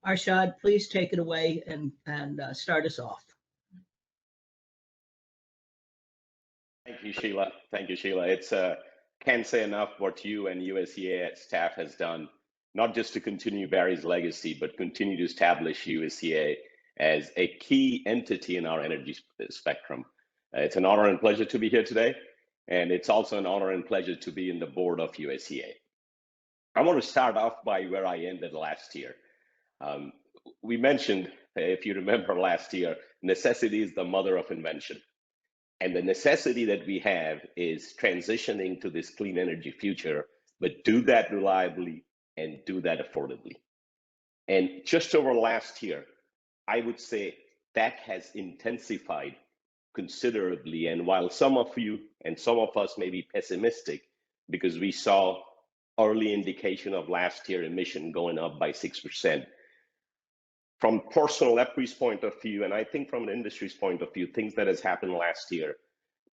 Arshad, please take it away and start us off. Thank you, Sheila. Thank you, Sheila. It's can't say enough what you and USEA staff has done, not just to continue Barry's legacy, but continue to establish USEA as a key entity in our energy spectrum. It's an honor and pleasure to be here today, and it's also an honor and pleasure to be in the board of USEA. I want to start off by where I ended last year. We mentioned, if you remember last year, necessity is the mother of invention. And the necessity that we have is transitioning to this clean energy future, but do that reliably and do that affordably. And just over last year, I would say that has intensified considerably. And while some of you and some of us may be pessimistic because we saw early indication of last year emission going up by 6%, from personal EPRI's point of view, and I think from an industry's point of view, things that has happened last year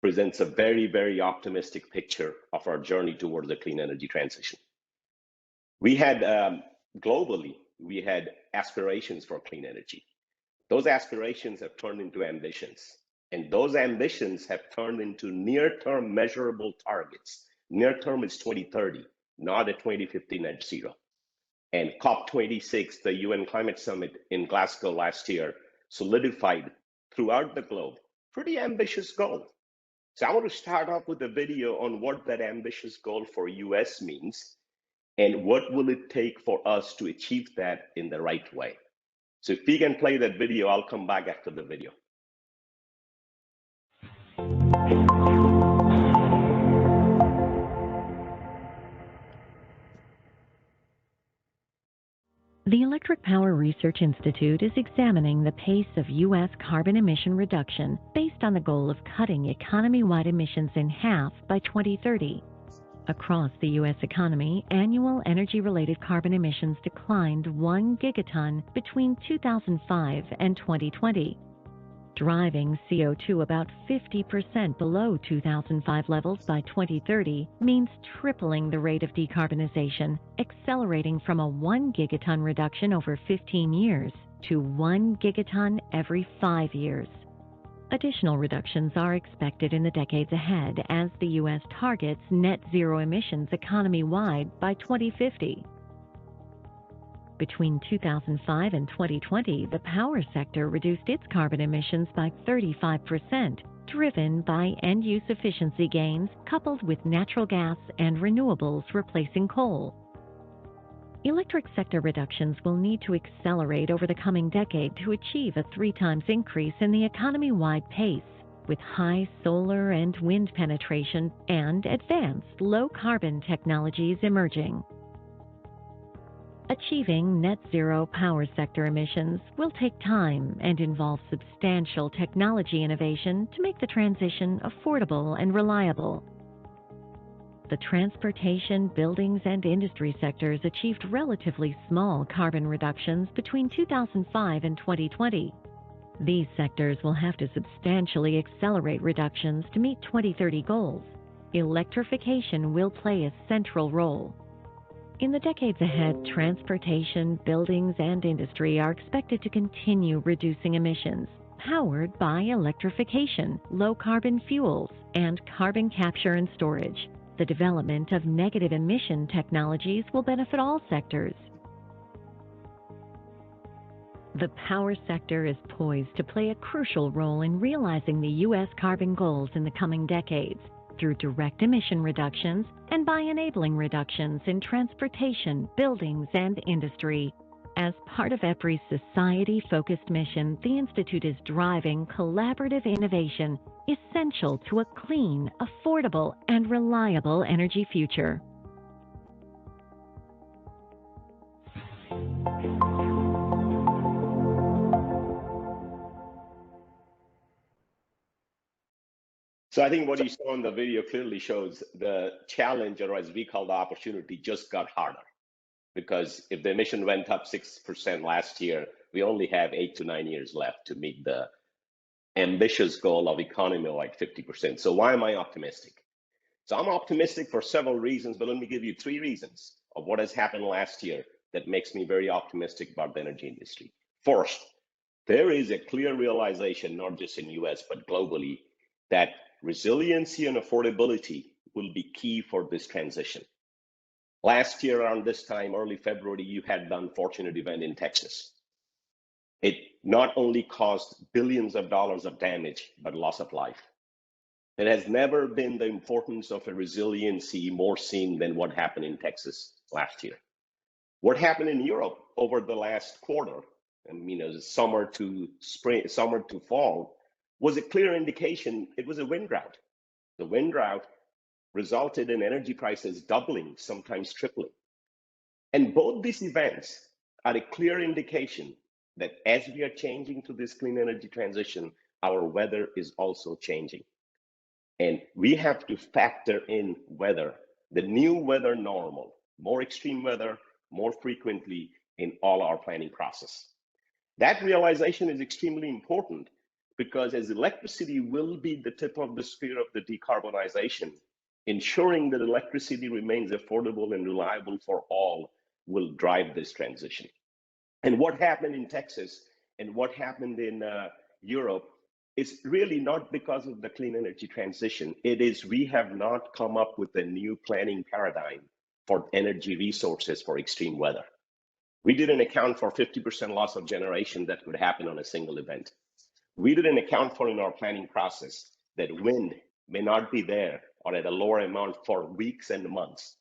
presents a very, very optimistic picture of our journey towards a clean energy transition. We had, globally, we had aspirations for clean energy. Those aspirations have turned into ambitions, and those ambitions have turned into near-term measurable targets. Near-term is 2030, not a 2050 net zero. And COP26, the UN Climate Summit in Glasgow last year, solidified throughout the globe pretty ambitious goal. So I want to start off with a video on what that ambitious goal for US means and what will it take for us to achieve that in the right way. So if we can play that video, I'll come back after the video. The Electric Power Research Institute is examining the pace of U.S. carbon emission reduction based on the goal of cutting economy-wide emissions in half by 2030. Across the U.S. economy, annual energy-related carbon emissions declined 1 gigaton between 2005 and 2020, driving CO2 about 50% below 2005 levels by 2030 means tripling the rate of decarbonization, accelerating from a 1 gigaton reduction over 15 years to 1 gigaton every 5 years. Additional reductions are expected in the decades ahead as the U.S. targets net zero emissions economy-wide by 2050. Between 2005 and 2020, the power sector reduced its carbon emissions by 35%, driven by end-use efficiency gains coupled with natural gas and renewables replacing coal. Electric sector reductions will need to accelerate over the coming decade to achieve a 3 times increase in the economy-wide pace, with high solar and wind penetration and advanced low-carbon technologies emerging. Achieving net zero power sector emissions will take time and involve substantial technology innovation to make the transition affordable and reliable. The transportation, buildings, and industry sectors achieved relatively small carbon reductions between 2005 and 2020. These sectors will have to substantially accelerate reductions to meet 2030 goals. Electrification will play a central role. In the decades ahead, transportation, buildings, and industry are expected to continue reducing emissions, powered by electrification, low-carbon fuels, and carbon capture and storage. The development of negative emission technologies will benefit all sectors. The power sector is poised to play a crucial role in realizing the U.S. carbon goals in the coming decades, through direct emission reductions and by enabling reductions in transportation, buildings, and industry. As part of EPRI's society-focused mission, the Institute is driving collaborative innovation essential to a clean, affordable, and reliable energy future. So I think what you saw in the video clearly shows the challenge, or as we call the opportunity, just got harder. Because if the emission went up 6% last year, we only have 8 to 9 years left to meet the ambitious goal of economy like 50%. So why am I optimistic? So I'm optimistic for several reasons, but let me give you 3 reasons of what has happened last year that makes me very optimistic about the energy industry. First, there is a clear realization, not just in US, but globally, that resiliency and affordability will be key for this transition. Last year around this time, early February, you had the unfortunate event in Texas. It not only caused billions of dollars of damage, but loss of life. There has never been the importance of a resiliency more seen than what happened in Texas last year. What happened in Europe over the last quarter, summer to spring, summer to fall, was a clear indication it was a wind drought. The wind drought resulted in energy prices doubling, sometimes tripling. And both these events are a clear indication that as we are changing to this clean energy transition, our weather is also changing. And we have to factor in weather, the new weather normal, more extreme weather, more frequently in all our planning process. That realization is extremely important because as electricity will be the tip of the spear of the decarbonization, ensuring that electricity remains affordable and reliable for all will drive this transition. And what happened in Texas and what happened in Europe is really not because of the clean energy transition. It is we have not come up with a new planning paradigm for energy resources for extreme weather. We didn't account for 50% loss of generation that could happen on a single event. We didn't account for in our planning process that wind may not be there or at a lower amount for weeks and months.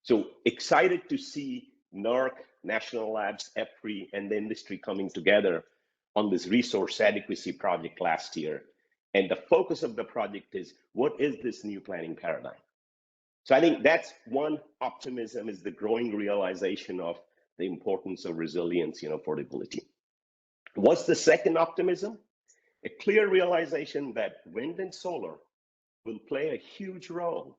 So excited to see NERC, National Labs, EPRI, and the industry coming together on this resource adequacy project last year. And the focus of the project is, what is this new planning paradigm? So I think that's one optimism, is the growing realization of the importance of resiliency and affordability. What's the second optimism? A clear realization that wind and solar will play a huge role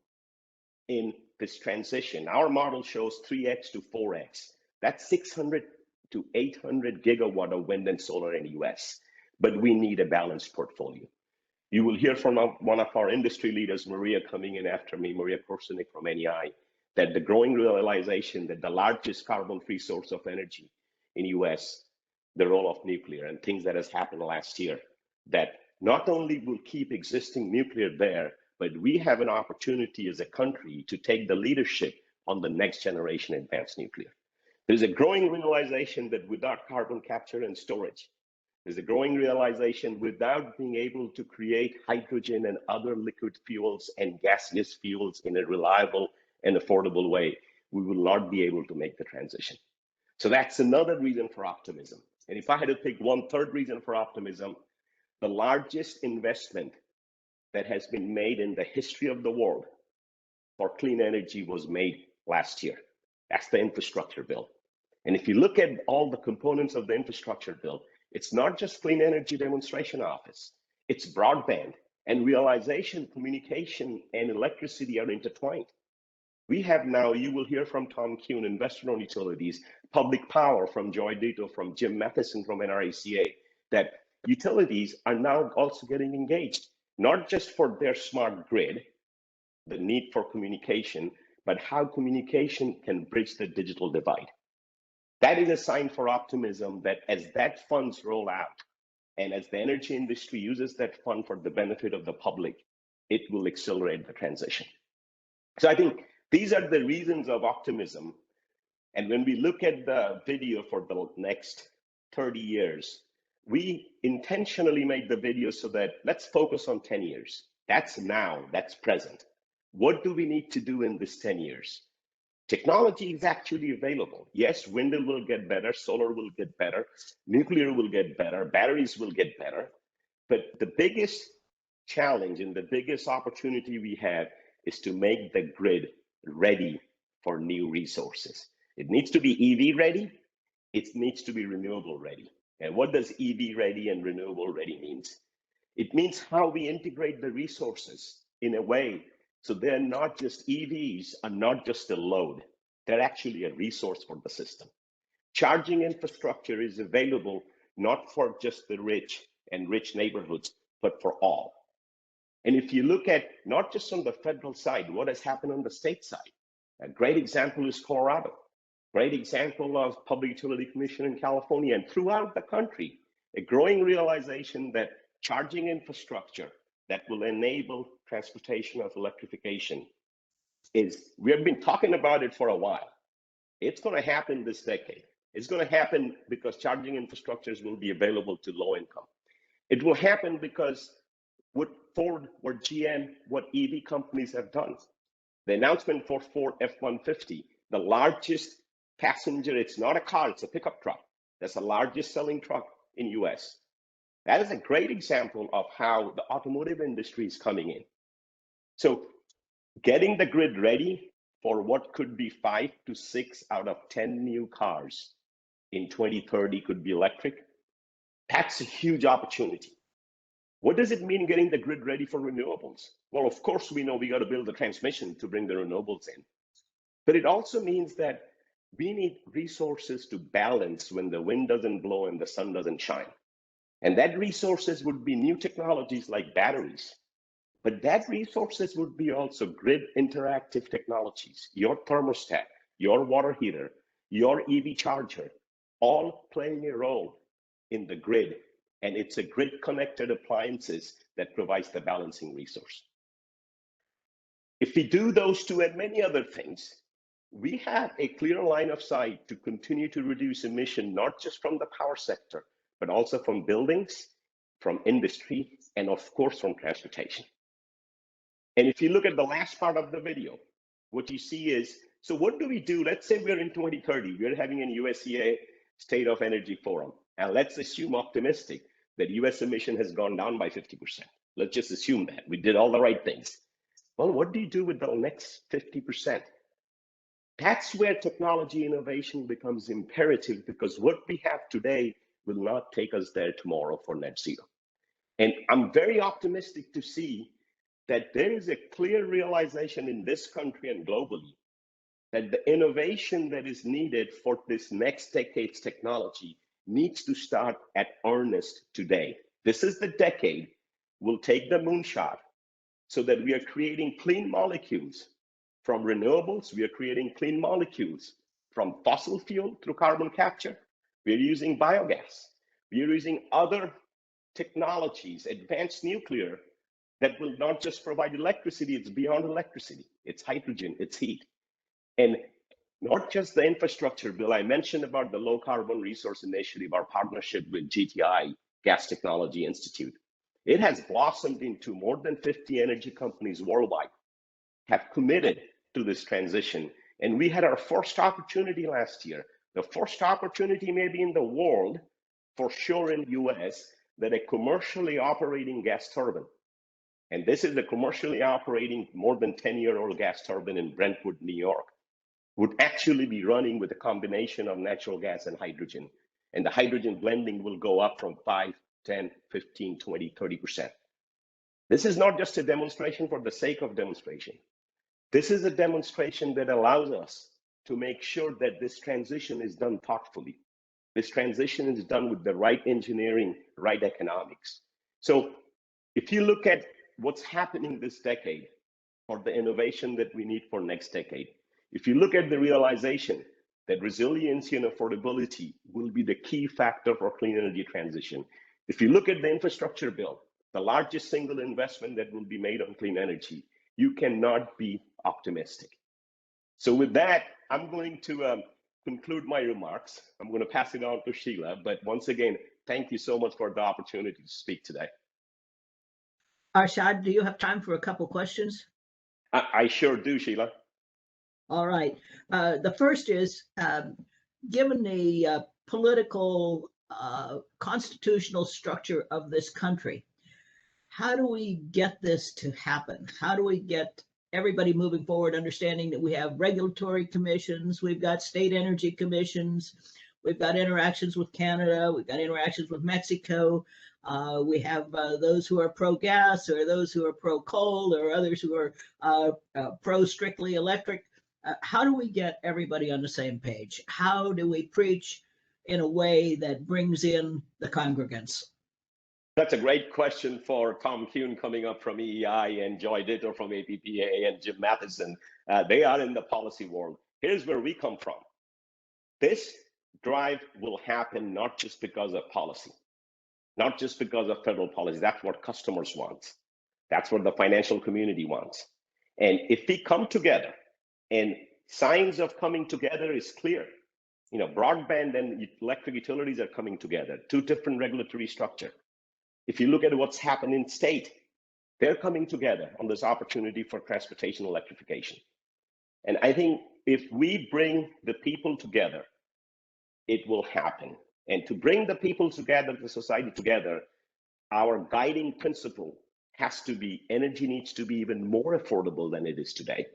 in this transition. Our model shows 3x to 4x. That's 600 to 800 gigawatt of wind and solar in the US, but we need a balanced portfolio. You will hear from one of our industry leaders, Maria, coming in after me, Maria Korsunik from NEI, that the growing realization that the largest carbon-free source of energy in the US, the role of nuclear and things that has happened last year, that not only will keep existing nuclear there, but we have an opportunity as a country to take the leadership on the next generation advanced nuclear. There's a growing realization that without carbon capture and storage, there's a growing realization without being able to create hydrogen and other liquid fuels and gaseous fuels in a reliable and affordable way, we will not be able to make the transition. So that's another reason for optimism. And if I had to pick one third reason for optimism, the largest investment that has been made in the history of the world for clean energy was made last year. That's the infrastructure bill. And if you look at all the components of the infrastructure bill, it's not just clean energy demonstration office, it's broadband and realization, communication and electricity are intertwined. We have now, you will hear from Tom Kuhn, investor-owned utilities, public power from Joy Dito, from Jim Matheson from NRACA, that utilities are now also getting engaged, not just for their smart grid, the need for communication, but how communication can bridge the digital divide. That is a sign for optimism that as that funds roll out and as the energy industry uses that fund for the benefit of the public, it will accelerate the transition. So I think these are the reasons of optimism. And when we look at the video for the next 30 years, we intentionally made the video so that let's focus on 10 years. That's now, that's present. What do we need to do in this 10 years? Technology is actually available. Yes, wind will get better, solar will get better, nuclear will get better, batteries will get better. But the biggest challenge and the biggest opportunity we have is to make the grid ready for new resources. It needs to be EV ready. It needs to be renewable ready. And what does EV ready and renewable ready means? It means how we integrate the resources in a way so they're not just EVs are not just a load, they're actually a resource for the system. Charging infrastructure is available not for just the rich and rich neighborhoods, but for all. And if you look at not just on the federal side, what has happened on the state side, a great example is Colorado. Great example of Public Utility Commission in California and throughout the country, a growing realization that charging infrastructure that will enable transportation of electrification we have been talking about it for a while. It's going to happen this decade. It's going to happen because charging infrastructures will be available to low income. It will happen because what Ford, what GM, what EV companies have done. The announcement for Ford F-150, the largest passenger, it's not a car, it's a pickup truck. That's the largest selling truck in US. That is a great example of how the automotive industry is coming in. So getting the grid ready for what could be 5 to 6 out of 10 new cars in 2030 could be electric. That's a huge opportunity. What does it mean getting the grid ready for renewables? Well, of course, we know we got to build the transmission to bring the renewables in. But it also means that we need resources to balance when the wind doesn't blow and the sun doesn't shine. And that resources would be new technologies like batteries. But that resources would be also grid interactive technologies, your thermostat, your water heater, your EV charger, all playing a role in the grid. And it's a grid connected appliances that provides the balancing resource. If we do those two and many other things, we have a clear line of sight to continue to reduce emission, not just from the power sector, but also from buildings, from industry, and of course, from transportation. And if you look at the last part of the video, what you see is, so what do we do? Let's say we're in 2030, we're having a USEA State of Energy Forum. And let's assume optimistic that US emission has gone down by 50%. Let's just assume that we did all the right things. Well, what do you do with the next 50%? That's where technology innovation becomes imperative, because what we have today will not take us there tomorrow for net zero. And I'm very optimistic to see that there is a clear realization in this country and globally that the innovation that is needed for this next decade's technology needs to start at earnest today. This is the decade we'll take the moonshot so that we are creating clean molecules from renewables. We are creating clean molecules from fossil fuel through carbon capture. We are using biogas. We are using other technologies, advanced nuclear, that will not just provide electricity, it's beyond electricity. It's hydrogen, it's heat. And not just the infrastructure bill. I mentioned about the Low Carbon Resource Initiative, our partnership with GTI, Gas Technology Institute. It has blossomed into more than 50 energy companies worldwide have committed to this transition. And we had our first opportunity last year. The first opportunity maybe in the world, for sure in the US, that a commercially operating gas turbine, and this is a commercially operating more than 10-year-old gas turbine in Brentwood, New York, would actually be running with a combination of natural gas and hydrogen. And the hydrogen blending will go up from 5, 10, 15, 20, 30%. This is not just a demonstration for the sake of demonstration. This is a demonstration that allows us to make sure that this transition is done thoughtfully. This transition is done with the right engineering, right economics. So if you look at what's happening this decade or the innovation that we need for next decade, if you look at the realization that resiliency and affordability will be the key factor for clean energy transition. If you look at the infrastructure bill, the largest single investment that will be made on clean energy, you cannot be optimistic. So with that, I'm going to conclude my remarks. I'm going to pass it on to Sheila, but once again, thank you so much for the opportunity to speak today. Arshad, do you have time for a couple questions? I sure do, Sheila. All right. The first is, given the political constitutional structure of this country, how do we get this to happen? How do we get everybody moving forward, understanding that we have regulatory commissions, we've got state energy commissions, we've got interactions with Canada, we've got interactions with Mexico, we have those who are pro-gas, or those who are pro-coal, or others who are pro-strictly electric. How do we get everybody on the same page? How do we preach in a way that brings in the congregants? That's a great question for Tom Kuhn coming up from EEI, and Joy Ditto from APPA, and Jim Matheson. They are in the policy world. Here's where we come from. This drive will happen not just because of policy, not just because of federal policy. That's what customers want. That's what the financial community wants. And if we come together, and signs of coming together is clear. Broadband and electric utilities are coming together, two different regulatory structure. If you look at what's happened in state, they're coming together on this opportunity for transportation electrification. And I think if we bring the people together, it will happen. And to bring the people together, the society together, our guiding principle has to be energy needs to be even more affordable than it is today.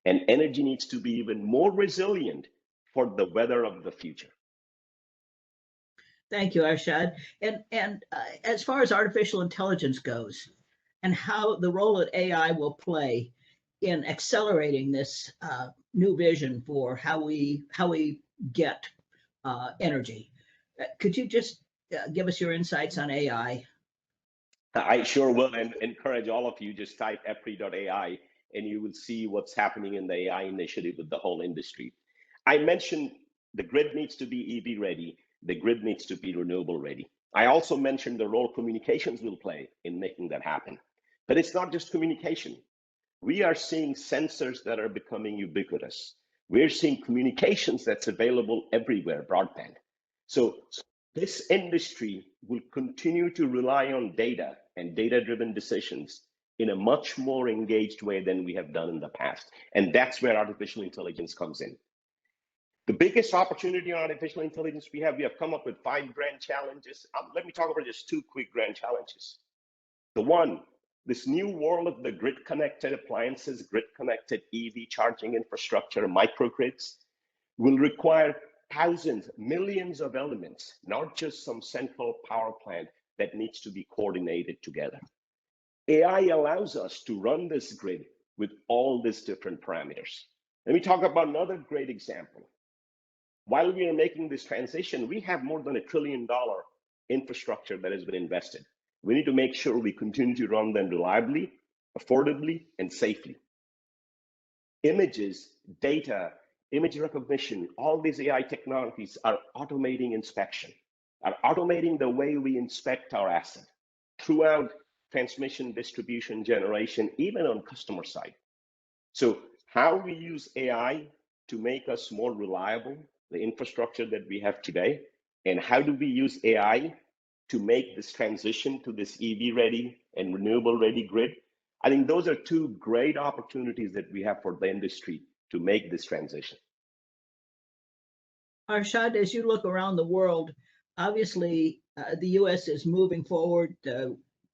And energy needs to be even more resilient for the weather of the future. Thank you, Arshad. And as far as artificial intelligence goes, and how the role that AI will play in accelerating this new vision for how we get energy, could you just give us your insights on AI? I sure will, and encourage all of you, just type EPRI.ai and you will see what's happening in the AI initiative with the whole industry. I mentioned the grid needs to be EV ready, the grid needs to be renewable ready. I also mentioned the role communications will play in making that happen. But it's not just communication. We are seeing sensors that are becoming ubiquitous. We're seeing communications that's available everywhere, broadband. So this industry will continue to rely on data and data-driven decisions in a much more engaged way than we have done in the past. And that's where artificial intelligence comes in. The biggest opportunity on artificial intelligence we have come up with 5 grand challenges. Let me talk about just 2 quick grand challenges. The one, this new world of the grid-connected appliances, grid-connected EV charging infrastructure, microgrids, will require thousands, millions of elements, not just some central power plant that needs to be coordinated together. AI allows us to run this grid with all these different parameters. Let me talk about another great example. While we are making this transition, we have more than $1 trillion infrastructure that has been invested. We need to make sure we continue to run them reliably, affordably, and safely. Images, data, image recognition, all these AI technologies are automating inspection, are automating the way we inspect our asset throughout transmission, distribution, generation, even on customer side. So how we use AI to make us more reliable, the infrastructure that we have today, and how do we use AI to make this transition to this EV ready and renewable ready grid? I think those are 2 great opportunities that we have for the industry to make this transition. Arshad, as you look around the world, obviously the U.S. is moving forward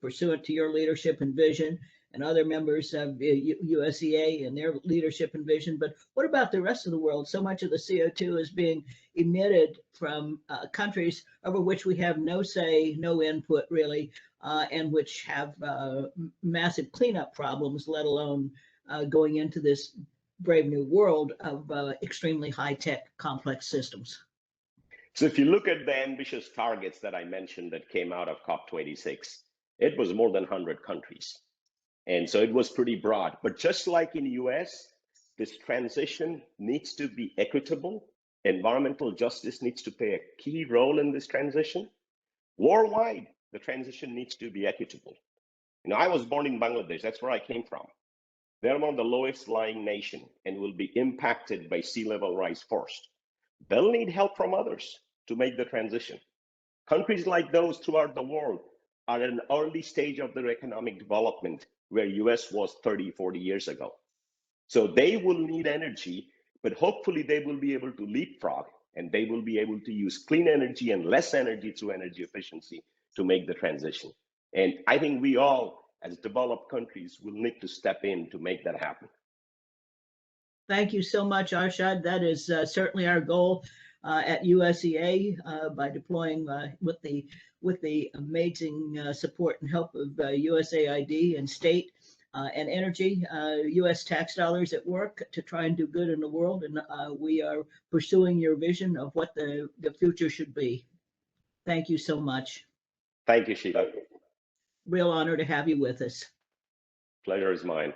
pursuant to your leadership and vision, and other members of USEA and their leadership and vision. But what about the rest of the world? So much of the CO2 is being emitted from countries over which we have no say, no input really, and which have massive cleanup problems, let alone going into this brave new world of extremely high-tech complex systems. So if you look at the ambitious targets that I mentioned that came out of COP26, it was more than 100 countries. And so it was pretty broad. But just like in the US, this transition needs to be equitable. Environmental justice needs to play a key role in this transition. Worldwide, the transition needs to be equitable. I was born in Bangladesh. That's where I came from. They're one of the lowest lying nations and will be impacted by sea level rise first. They'll need help from others to make the transition. Countries like those throughout the world are at an early stage of their economic development where US was 30, 40 years ago. So they will need energy, but hopefully they will be able to leapfrog and they will be able to use clean energy and less energy through energy efficiency to make the transition. And I think we all, as developed countries, will need to step in to make that happen. Thank you so much, Arshad. That is certainly our goal at USEA by deploying with the amazing support and help of USAID and state and energy, U.S. tax dollars at work to try and do good in the world. And we are pursuing your vision of what the future should be. Thank you so much. Thank you, Sheila. Real honor to have you with us. Pleasure is mine.